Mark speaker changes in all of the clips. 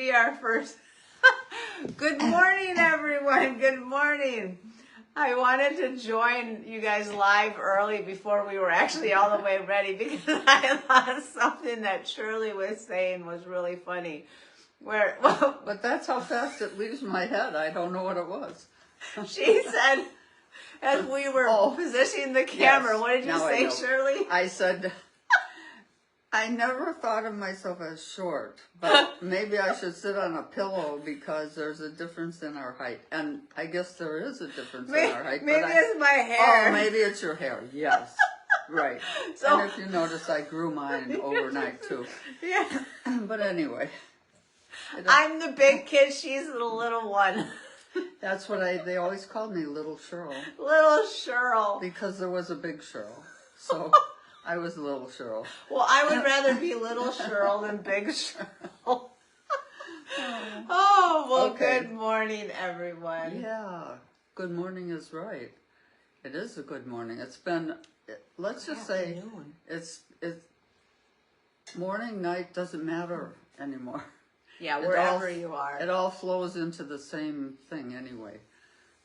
Speaker 1: be our first. Good morning, everyone. Good morning. I wanted to join you guys live early before we were actually all the way ready because I thought something that Shirley was saying was really funny.
Speaker 2: But that's how fast it leaves my head. I don't know what it was.
Speaker 1: She said, as we were positioning the camera, yes, what did you say, Shirley?
Speaker 2: I said, I never thought of myself as short, but maybe I should sit on a pillow because there's a difference in our height. And I guess there is a difference in our height.
Speaker 1: Maybe it's my hair.
Speaker 2: Oh, maybe it's your hair. Yes. Right. So, and if you notice, I grew mine overnight too.
Speaker 1: Yeah.
Speaker 2: But anyway.
Speaker 1: I'm the big kid. She's the little one.
Speaker 2: That's what they always called me, Little Shirl.
Speaker 1: Little Shirl.
Speaker 2: Because there was a big Shirl. So I was Little Shirl.
Speaker 1: Well, I would rather be Little Shirl than Big Shirl. Oh, well, okay. Good morning, everyone.
Speaker 2: Yeah, good morning is right. It is a good morning. It's been, let's just say, it's morning, night doesn't matter anymore.
Speaker 1: Yeah, wherever you are.
Speaker 2: It all flows into the same thing anyway.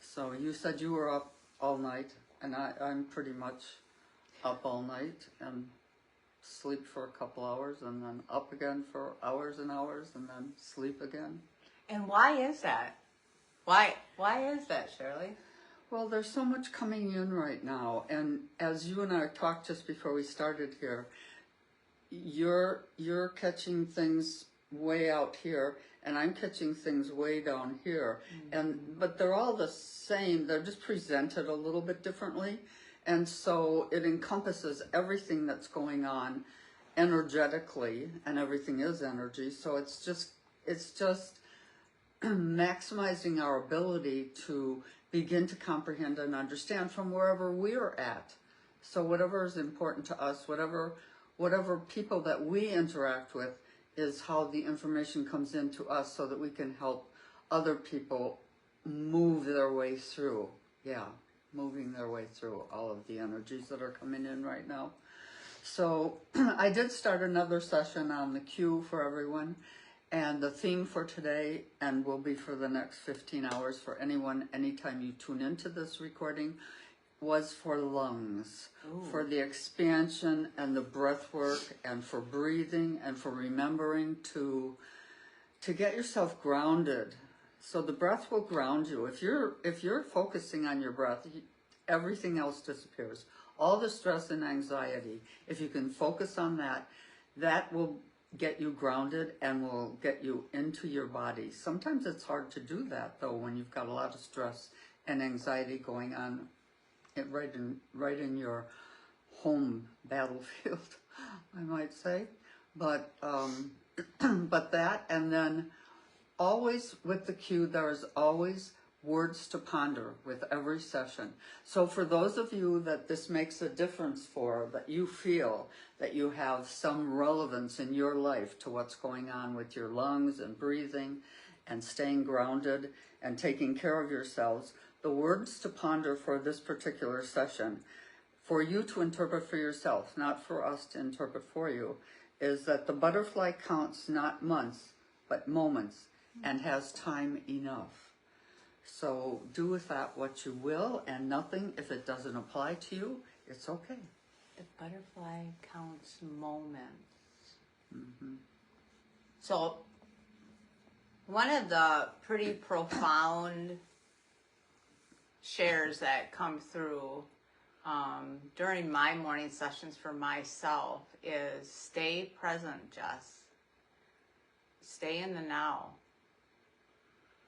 Speaker 2: So you said you were up all night, and I'm pretty much up all night and sleep for a couple hours and then up again for hours and hours and then sleep again.
Speaker 1: And why is that? Why is that, Shirley?
Speaker 2: Well, there's so much coming in right now, and as you and I talked just before we started here, you're catching things way out here, and I'm catching things way down here. Mm-hmm. But they're all the same. They're just presented a little bit differently, and so it encompasses everything that's going on energetically, and everything is energy. So it's just maximizing our ability to begin to comprehend and understand from wherever we're at. So whatever is important to us, whatever people that we interact with, is how the information comes into us so that we can help other people move their way through. Yeah, moving their way through all of the energies that are coming in right now. So I did start another session on the cue for everyone. And the theme for today, and will be for the next 15 hours for anyone, anytime you tune into this recording, was for lungs. Ooh. For the expansion and the breath work, and for breathing, and for remembering to get yourself grounded. So the breath will ground you. If you're focusing on your breath, everything else disappears. All the stress and anxiety, if you can focus on that, that will get you grounded and will get you into your body. Sometimes it's hard to do that though when you've got a lot of stress and anxiety going on right in your home battlefield, I might say. But but that, and then always with the cue, there is always words to ponder with every session. So for those of you that this makes a difference for, that you feel that you have some relevance in your life to what's going on with your lungs and breathing and staying grounded and taking care of yourselves, the words to ponder for this particular session, for you to interpret for yourself, not for us to interpret for you, is that the butterfly counts not months, but moments, and has time enough. So do with that what you will, and nothing, if it doesn't apply to you, it's okay.
Speaker 1: The butterfly counts moments.
Speaker 2: Mm-hmm.
Speaker 1: So one of the pretty profound shares that come through during my morning sessions for myself is stay present, Jess. Stay in the now.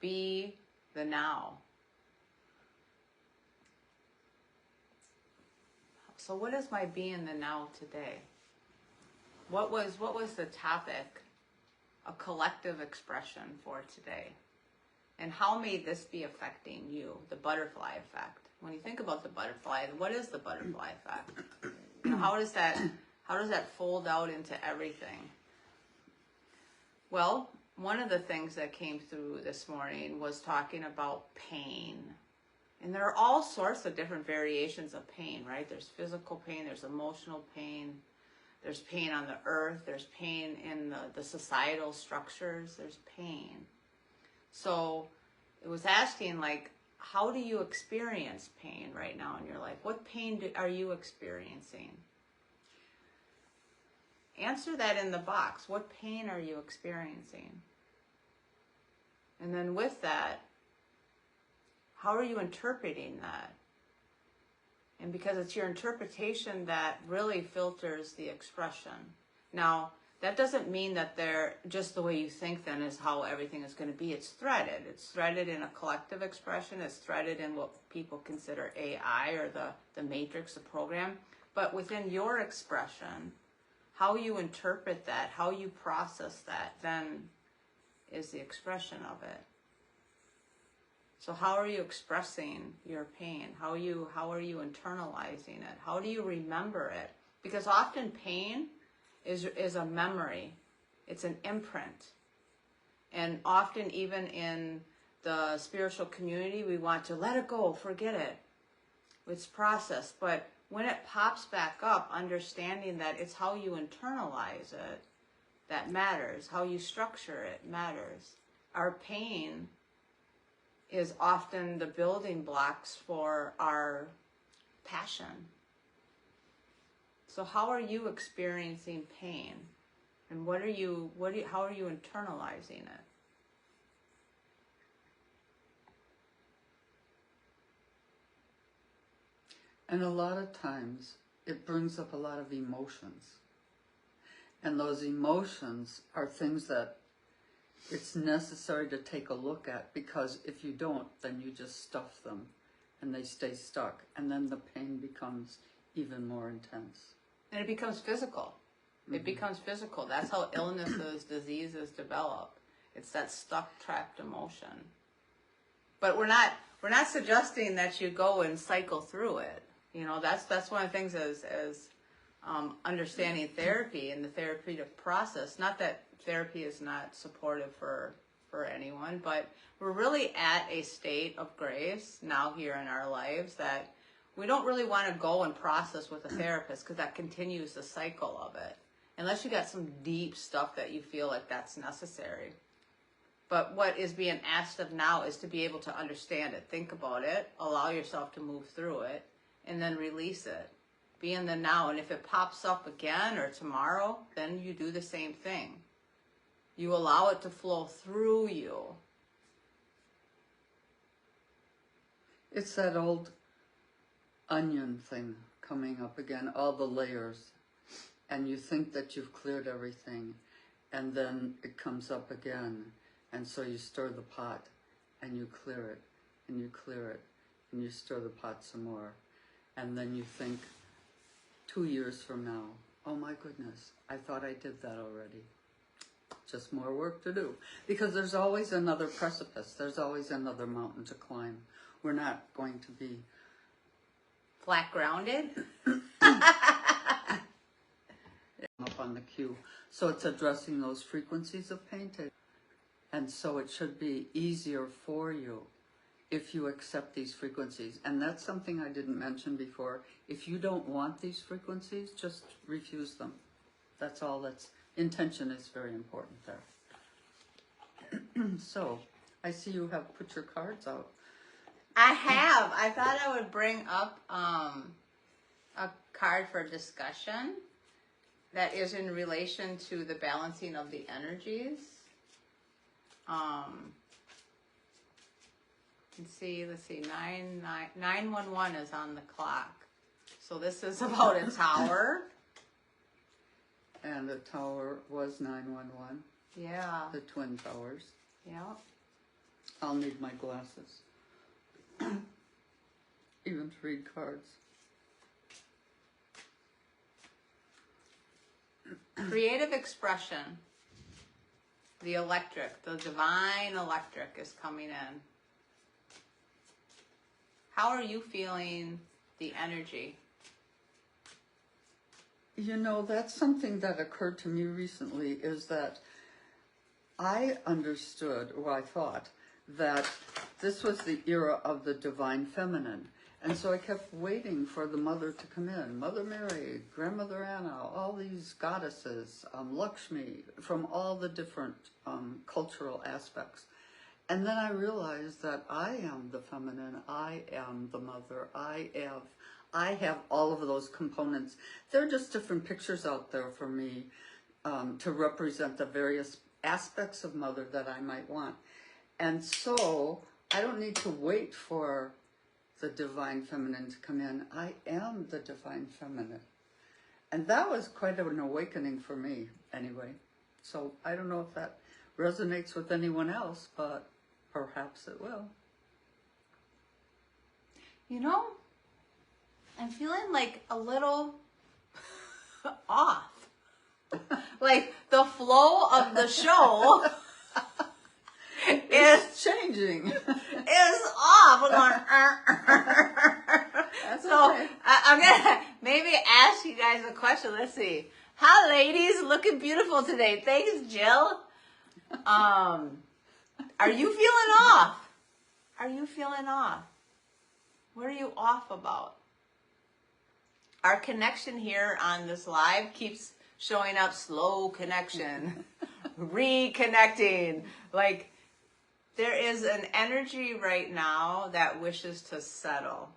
Speaker 1: Be the now. So what is my be in the now today? What was the topic, a collective expression for today? And how may this be affecting you, the butterfly effect? When you think about the butterfly, what is the butterfly effect? You know, how does that fold out into everything? Well, one of the things that came through this morning was talking about pain. And there are all sorts of different variations of pain, right? There's physical pain, there's emotional pain, There's pain on the earth. There's pain in the societal structures. There's pain. So it was asking, like, how do you experience pain right now in your life? What pain are you experiencing? Answer that in the box. What pain are you experiencing? And then with that, how are you interpreting that? And because it's your interpretation that really filters the expression. Now, that doesn't mean that they're just the way you think then is how everything is going to be. It's threaded. It's threaded in a collective expression. It's threaded in what people consider AI or the matrix, the program. But within your expression, how you interpret that, how you process that, then is the expression of it. So how are you expressing your pain? How are you internalizing it? How do you remember it? Because often pain is a memory. It's an imprint. And often even in the spiritual community, we want to let it go, forget it. It's processed. But when it pops back up, understanding that it's how you internalize it that matters. How you structure it matters. Our pain is often the building blocks for our passion. So how are you experiencing pain? And how are you internalizing it?
Speaker 2: And a lot of times it brings up a lot of emotions. And those emotions are things that it's necessary to take a look at, because if you don't, then you just stuff them and they stay stuck. And then the pain becomes even more intense.
Speaker 1: And it becomes physical. It becomes physical. That's how illnesses, diseases develop. It's that stuck, trapped emotion. But we're not suggesting that you go and cycle through it. You know, that's one of the things as understanding therapy and the therapeutic process. Not that therapy is not supportive for anyone, but we're really at a state of grace now here in our lives that we don't really want to go and process with a therapist, because that continues the cycle of it. Unless you got some deep stuff that you feel like that's necessary. But what is being asked of now is to be able to understand it, think about it, allow yourself to move through it, and then release it. Be in the now. And if it pops up again or tomorrow, then you do the same thing. You allow it to flow through you.
Speaker 2: It's that old onion thing coming up again, all the layers. And you think that you've cleared everything, and then it comes up again. And so you stir the pot, and you clear it, and you clear it, and you stir the pot some more. And then you think, 2 years from now, oh my goodness, I thought I did that already. Just more work to do. Because there's always another precipice. There's always another mountain to climb. We're not going to be
Speaker 1: flat grounded.
Speaker 2: Up on the cue. So it's addressing those frequencies of pain. And so it should be easier for you if you accept these frequencies. And that's something I didn't mention before. If you don't want these frequencies, just refuse them. That's all. That's intention is very important there. So I see you have put your cards out.
Speaker 1: I have. I thought I would bring up a card for discussion that is in relation to the balancing of the energies. Let's see, 911 is on the clock. So this is about a tower.
Speaker 2: And the tower was 911.
Speaker 1: Yeah.
Speaker 2: The twin towers.
Speaker 1: Yeah.
Speaker 2: I'll need my glasses. Even to read cards.
Speaker 1: Creative expression. The electric, the divine electric is coming in. How are you feeling the energy?
Speaker 2: You know, that's something that occurred to me recently, is that I understood, or I thought, that this was the era of the divine feminine. And so I kept waiting for the mother to come in. Mother Mary, Grandmother Anna, all these goddesses, Lakshmi, from all the different cultural aspects. And then I realized that I am the feminine, I am the mother, I have all of those components. There are just different pictures out there for me to represent the various aspects of mother that I might want. And so I don't need to wait for the divine feminine to come in. I am the divine feminine. And that was quite an awakening for me anyway. So I don't know if that resonates with anyone else, but perhaps it will.
Speaker 1: You know, I'm feeling like a little off. Like the flow of the show
Speaker 2: is changing.
Speaker 1: Is off. We're going.
Speaker 2: That's
Speaker 1: so
Speaker 2: okay.
Speaker 1: I'm gonna maybe ask you guys a question. Let's see. Hi, ladies, looking beautiful today. Thanks, Jill. Are you feeling off? Are you feeling off? What are you off about? Our connection here on this live keeps showing up slow connection, reconnecting. Like there is an energy right now that wishes to settle.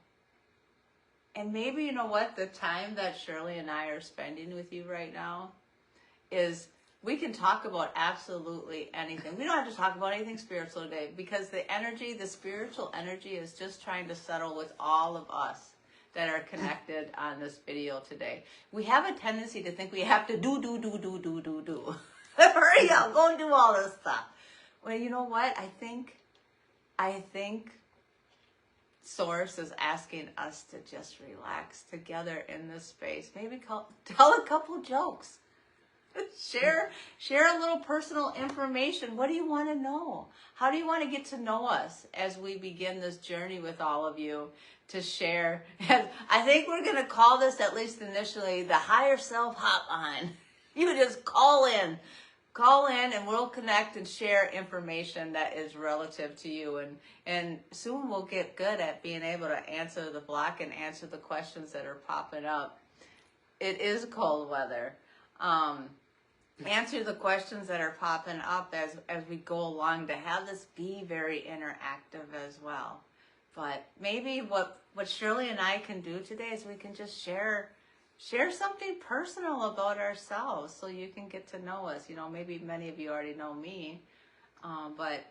Speaker 1: And maybe, you know what, the time that Shirley and I are spending with you right now is we can talk about absolutely anything. We don't have to talk about anything spiritual today because the energy, the spiritual energy is just trying to settle with all of us that are connected on this video today. We have a tendency to think we have to do. Hurry up, go and do all this stuff. Well, you know what? I think Source is asking us to just relax together in this space. Maybe tell a couple jokes. Share a little personal information. What do you want to know? How do you want to get to know us as we begin this journey with all of you to share? And I think we're going to call this, at least initially, the Higher Self Hotline. You just call in and we'll connect and share information that is relative to you. And soon we'll get good at being able to answer the block and answer the questions that are popping up. It is cold weather. Answer the questions that are popping up as we go along to have this be very interactive as well. But maybe what Shirley and I can do today is we can just share something personal about ourselves so you can get to know us. You know, maybe many of you already know me, but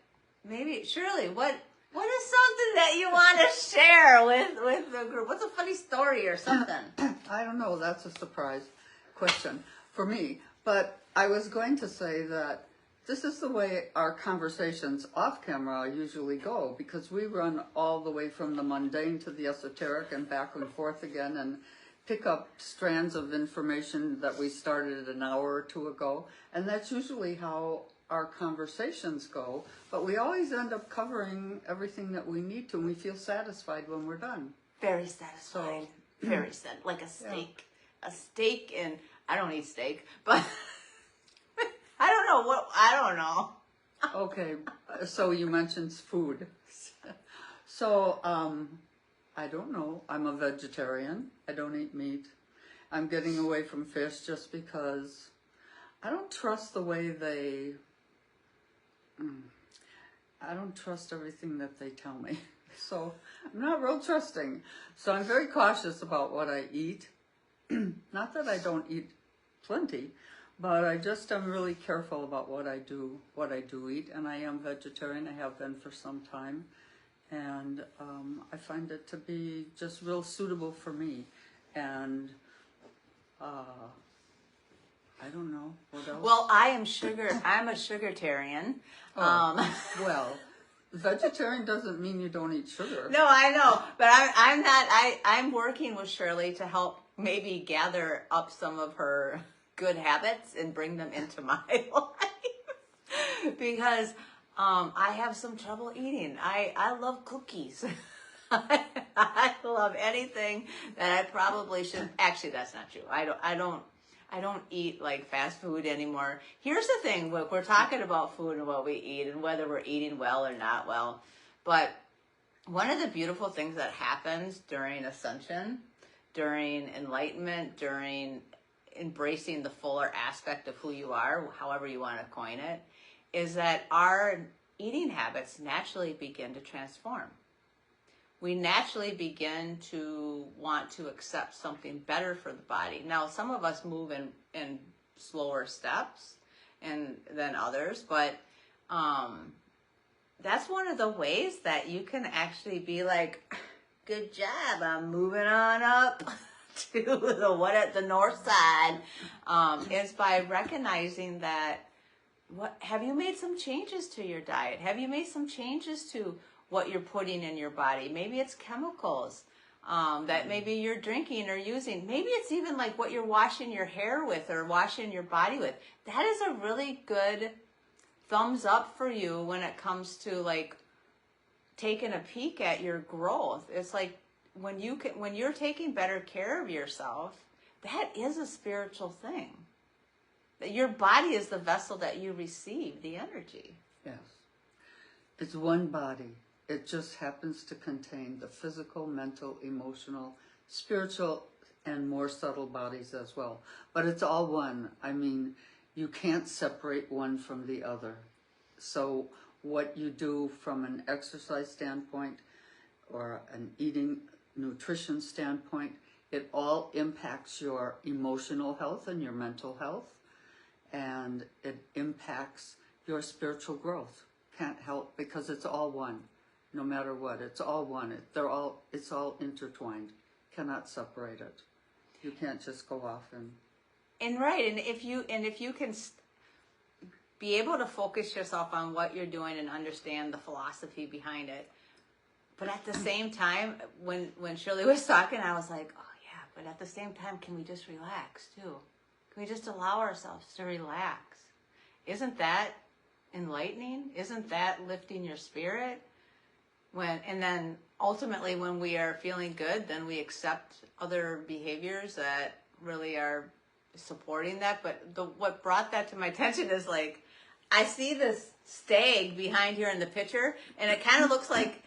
Speaker 1: maybe Shirley, what is something that you want to share with the group? What's a funny story or something?
Speaker 2: I don't know. That's a surprise question for me. But I was going to say that this is the way our conversations off camera usually go, because we run all the way from the mundane to the esoteric and back and forth again and pick up strands of information that we started an hour or two ago. And that's usually how our conversations go. But we always end up covering everything that we need to, and we feel satisfied when we're done.
Speaker 1: Very satisfied. So, very sad. Like a steak. Yeah. A steak, and I don't eat steak, but I don't know.
Speaker 2: Okay, so you mentioned food. So, I don't know. I'm a vegetarian. I don't eat meat. I'm getting away from fish just because I don't trust the way I don't trust everything that they tell me. So I'm not real trusting. So I'm very cautious about what I eat. Not that I don't eat plenty, but I'm really careful about what I do eat. And I am vegetarian. I have been for some time. And I find it to be just real suitable for me. And I don't know what else.
Speaker 1: Well, I'm a sugartarian.
Speaker 2: Well, vegetarian doesn't mean you don't eat sugar.
Speaker 1: No, I know, but I'm not. I'm working with Shirley to help maybe gather up some of her good habits and bring them into my life because I have some trouble eating. I love cookies. I love anything that I probably should. Actually, that's not true. I don't eat like fast food anymore. Here's the thing, we're talking about food and what we eat and whether we're eating well or not well. But one of the beautiful things that happens during ascension, during enlightenment, during embracing the fuller aspect of who you are, however you want to coin it, is that our eating habits naturally begin to transform. We naturally begin to want to accept something better for the body. Now, some of us move in slower steps than others, but that's one of the ways that you can actually be like, good job, I'm moving on up to the north side, is by recognizing that have you made some changes to your diet? Have you made some changes to what you're putting in your body? Maybe it's chemicals that maybe you're drinking or using. Maybe it's even like what you're washing your hair with or washing your body with. That is a really good thumbs up for you when it comes to like taking a peek at your growth. It's like when you're taking better care of yourself, that is a spiritual thing. That your body is the vessel that you receive the energy.
Speaker 2: Yes. It's one body. It just happens to contain the physical, mental, emotional, spiritual, and more subtle bodies as well. But it's all one. I mean, you can't separate one from the other. So what you do from an exercise standpoint or an eating, nutrition standpoint, it all impacts your emotional health and your mental health, and it impacts your spiritual growth. Can't help, because it's all one. No matter what, it's all one. It's all intertwined. Cannot separate it. You can't just go off and
Speaker 1: right. And if you can be able to focus yourself on what you're doing and understand the philosophy behind it, but at the same time, when Shirley was talking, I was like, oh yeah, but at the same time, can we just relax too? Can we just allow ourselves to relax? Isn't that enlightening? Isn't that lifting your spirit? And then ultimately when we are feeling good, then we accept other behaviors that really are supporting that. But what brought that to my attention is like, I see this stag behind here in the picture, and it kind of looks like,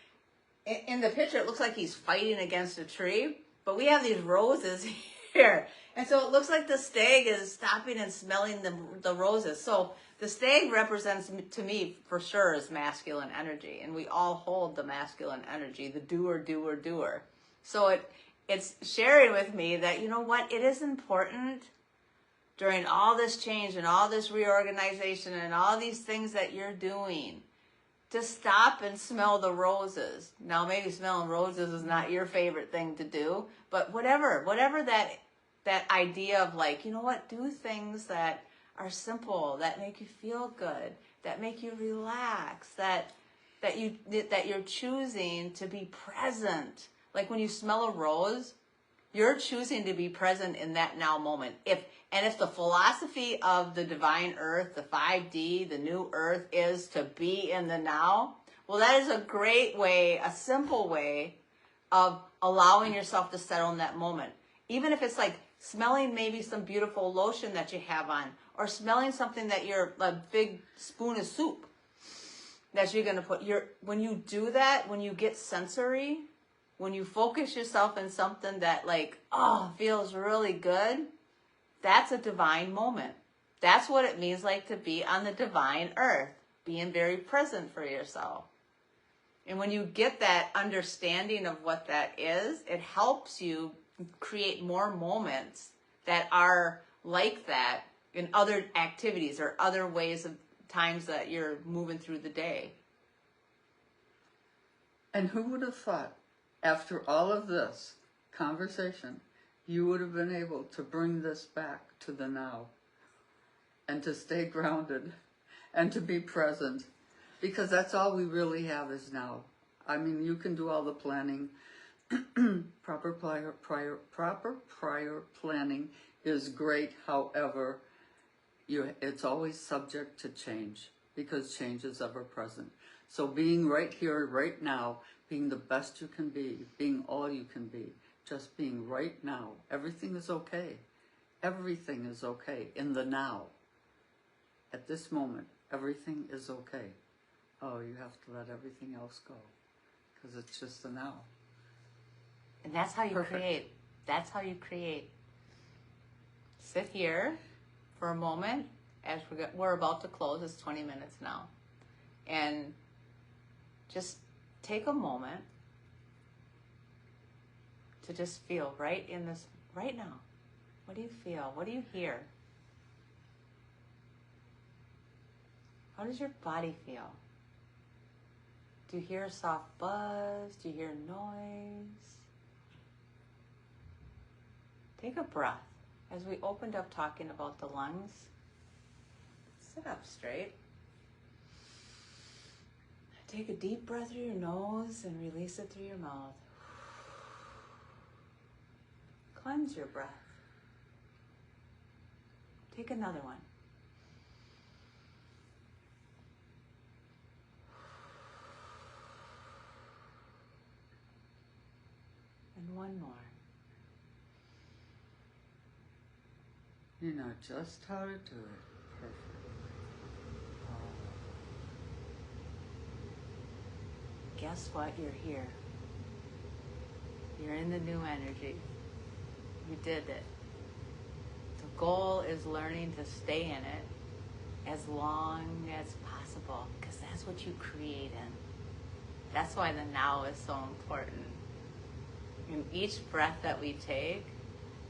Speaker 1: in the picture, it looks like he's fighting against a tree, but we have these roses here. And so it looks like the stag is stopping and smelling the roses. So the stag represents, to me, for sure, is masculine energy. And we all hold the masculine energy, the doer, doer, doer. So it's sharing with me that, you know what, it is important during all this change and all this reorganization and all these things that you're doing to stop and smell the roses. Now, maybe smelling roses is not your favorite thing to do, but whatever that idea of like, you know what, do things that are simple, that make you feel good, that make you relax, that you're choosing to be present. Like when you smell a rose, you're choosing to be present in that now moment. If the philosophy of the divine earth, the 5D, the new earth, is to be in the now, well, that is a great way, a simple way of allowing yourself to settle in that moment. Even if it's like smelling maybe some beautiful lotion that you have on, or smelling something that you're, a big spoon of soup that you're going to put. When you do that, when you get sensory, when you focus yourself in something that like, feels really good, that's a divine moment. That's what it means like to be on the divine earth, being very present for yourself. And when you get that understanding of what that is, it helps you create more moments that are like that in other activities or other ways of times that you're moving through the day.
Speaker 2: And who would have thought, after all of this conversation, you would have been able to bring this back to the now and to stay grounded and to be present, because that's all we really have is now. I mean, you can do all the planning. Proper prior planning is great. However, it's always subject to change, because change is ever present. So being right here, right now, being the best you can be, being all you can be, just being right now. Everything is okay. Everything is okay in the now. At this moment, everything is okay. Oh, you have to let everything else go, because it's just the now.
Speaker 1: And that's how you
Speaker 2: Perfect.
Speaker 1: create. That's how you create. Sit here for a moment as we're about to close. It's 20 minutes now. And just take a moment to just feel right in this, right now. What do you feel? What do you hear? How does your body feel? Do you hear a soft buzz? Do you hear noise? Take a breath. As we opened up talking about the lungs, sit up straight. Take a deep breath through your nose and release it through your mouth. Cleanse your breath. Take another one. And one more.
Speaker 2: You know just how to do it. Perfect.
Speaker 1: Guess what? You're here. You're in the new energy. You did it. The goal is learning to stay in it as long as possible, because that's what you create in. That's why the now is so important. And each breath that we take,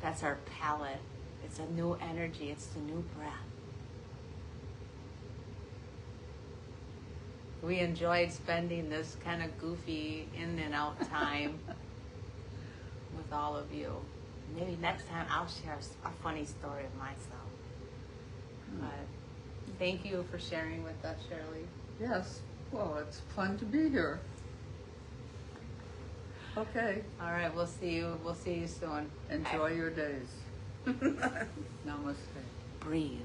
Speaker 1: that's our palette. It's a new energy. It's the new breath. We enjoyed spending this kind of goofy in and out time with all of you. Maybe next time I'll share a funny story of myself. But thank you for sharing with us, Shirley.
Speaker 2: Yes. Well, it's fun to be here. Okay.
Speaker 1: All right, we'll see you. We'll see you soon.
Speaker 2: Enjoy your days. Namaste.
Speaker 1: Breathe.